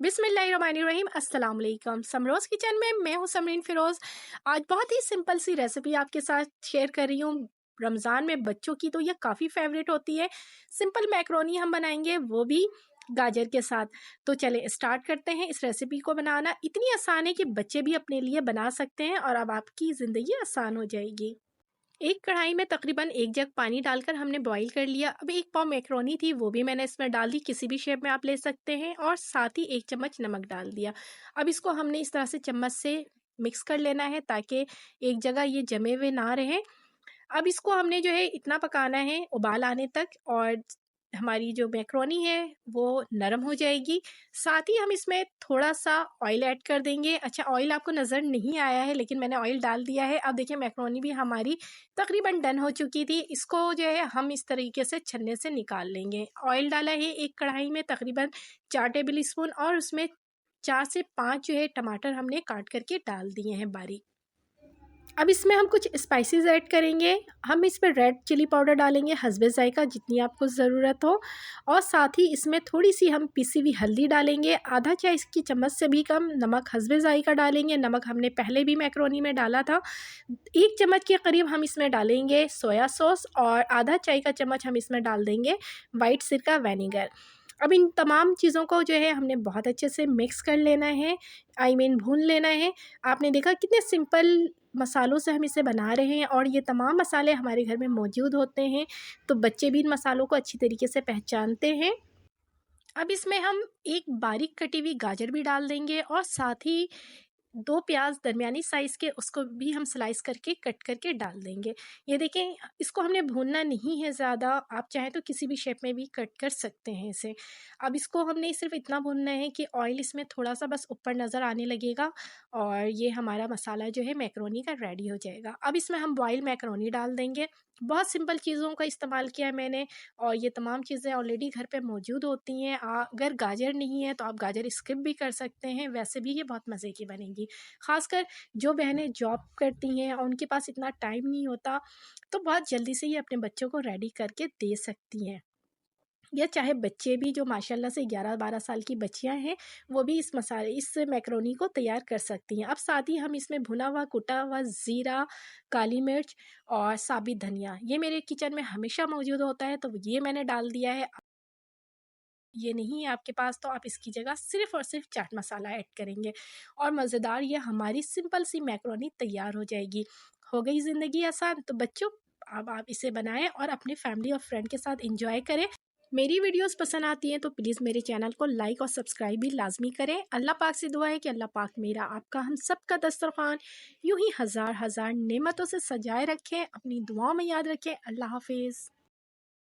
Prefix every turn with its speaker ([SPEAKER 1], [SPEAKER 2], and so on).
[SPEAKER 1] बिस्मिल्लाहिर्रहमानिर्रहीम अस्सलाम वालेकुम। समरोज़ किचन में मैं हूँ समरीन फ़िरोज़। आज बहुत ही सिंपल सी रेसिपी आपके साथ शेयर कर रही हूँ। रमज़ान में बच्चों की तो ये काफ़ी फ़ेवरेट होती है। सिंपल मैकरोनी हम बनाएंगे, वो भी गाजर के साथ। तो चले स्टार्ट करते हैं। इस रेसिपी को बनाना इतनी आसान है कि बच्चे भी अपने लिए बना सकते हैं और अब आपकी ज़िंदगी आसान हो जाएगी। एक कढ़ाई में तकरीबन 1 जग पानी डालकर हमने बॉईल कर लिया। अब 1 पाव मैक्रोनी थी, वो भी मैंने इसमें डाल दी, किसी भी शेप में आप ले सकते हैं, और साथ ही 1 चम्मच नमक डाल दिया। अब इसको हमने इस तरह से चम्मच से मिक्स कर लेना है ताकि एक जगह ये जमे हुए ना रहें। अब इसको हमने जो है इतना पकाना है उबाल आने तक, और हमारी जो मैक्रोनी है वो नरम हो जाएगी। साथ ही हम इसमें थोड़ा-सा ऑयल ऐड कर देंगे। अच्छा, ऑयल आपको नज़र नहीं आया है लेकिन मैंने ऑयल डाल दिया है। अब देखिए मैक्रोनी भी हमारी तकरीबन डन हो चुकी थी। इसको जो है हम इस तरीके से छन्ने से निकाल लेंगे। ऑयल डाला है एक कढ़ाई में तकरीबन 4 टेबल स्पून, और उसमें 4 से 5 जो है टमाटर हमने काट करके डाल दिए हैं बारीक। अब इसमें हम कुछ स्पाइसेस ऐड करेंगे। हम इसमें रेड चिली पाउडर डालेंगे हस्बे ज़ायक़ा, जितनी आपको ज़रूरत हो, और साथ ही इसमें थोड़ी-सी हम पिसी हुई हल्दी डालेंगे। आधा चाय की चम्मच से भी कम नमक हस्बे ज़ायक़ा डालेंगे। नमक हमने पहले भी मैक्रोनी में डाला था। 1 चम्मच के करीब हम इसमें डालेंगे सोया सॉस, और आधा चाय का चम्मच हम इसमें डाल देंगे वाइट सिरका विनेगर। अब इन तमाम चीज़ों को जो है हमने बहुत अच्छे से मिक्स कर लेना है, भून लेना है। आपने देखा कितने सिंपल मसालों से हम इसे बना रहे हैं, और ये तमाम मसाले हमारे घर में मौजूद होते हैं, तो बच्चे भी इन मसालों को अच्छी तरीके से पहचानते हैं। अब इसमें हम एक बारीक कटी हुई गाजर भी डाल देंगे, और साथ ही 2 प्याज दरमियानी साइज़ के, उसको भी हम स्लाइस करके कट करके डाल देंगे। ये देखें, इसको हमने भूनना नहीं है ज़्यादा, आप चाहें तो किसी भी शेप में भी कट कर सकते हैं इसे। अब इसको हमने सिर्फ़ इतना भूनना है कि ऑयल इसमें थोड़ा-सा बस ऊपर नज़र आने लगेगा, और ये हमारा मसाला जो है मैक्रोनी का रेडी हो जाएगा। अब इसमें हम बॉयल मैक्रोनी डाल देंगे। बहुत सिंपल चीज़ों का इस्तेमाल किया है मैंने, और ये तमाम चीज़ें ऑलरेडी घर पे मौजूद होती हैं। अगर गाजर नहीं है तो आप गाजर स्किप भी कर सकते हैं, वैसे भी ये बहुत मज़े की बनेगी। ख़ासकर जो बहनें जॉब करती हैं और उनके पास इतना टाइम नहीं होता, तो बहुत जल्दी से ये अपने बच्चों को रेडी करके दे सकती हैं। या चाहे बच्चे भी जो माशाल्लाह से 11-12 साल की बच्चियां हैं, वो भी इस मैक्रोनी को तैयार कर सकती हैं। अब साथ ही हम इसमें भुना हुआ कुटा हुआ ज़ीरा, काली मिर्च और साबित धनिया, ये मेरे किचन में हमेशा मौजूद होता है, तो ये मैंने डाल दिया है। ये नहीं है आपके पास तो आप इसकी जगह सिर्फ़ और सिर्फ़ चाट मसाला ऐड करेंगे, और मज़ेदार ये हमारी सिंपल सी मैक्रोनी तैयार हो जाएगी। हो गई ज़िंदगी आसान। तो बच्चों, अब आप इसे बनाएँ और अपने फैमिली और फ्रेंड के साथ एंजॉय करें। मेरी वीडियोस पसंद आती हैं तो प्लीज़ मेरे चैनल को लाइक और सब्सक्राइब भी लाज़मी करें। अल्लाह पाक से दुआ है कि अल्लाह पाक मेरा, आपका, हम सब का दस्तरख़्वान यूँ ही हज़ार हज़ार नेमतों से सजाए रखें। अपनी दुआओं में याद रखें। अल्लाह हाफ़िज़।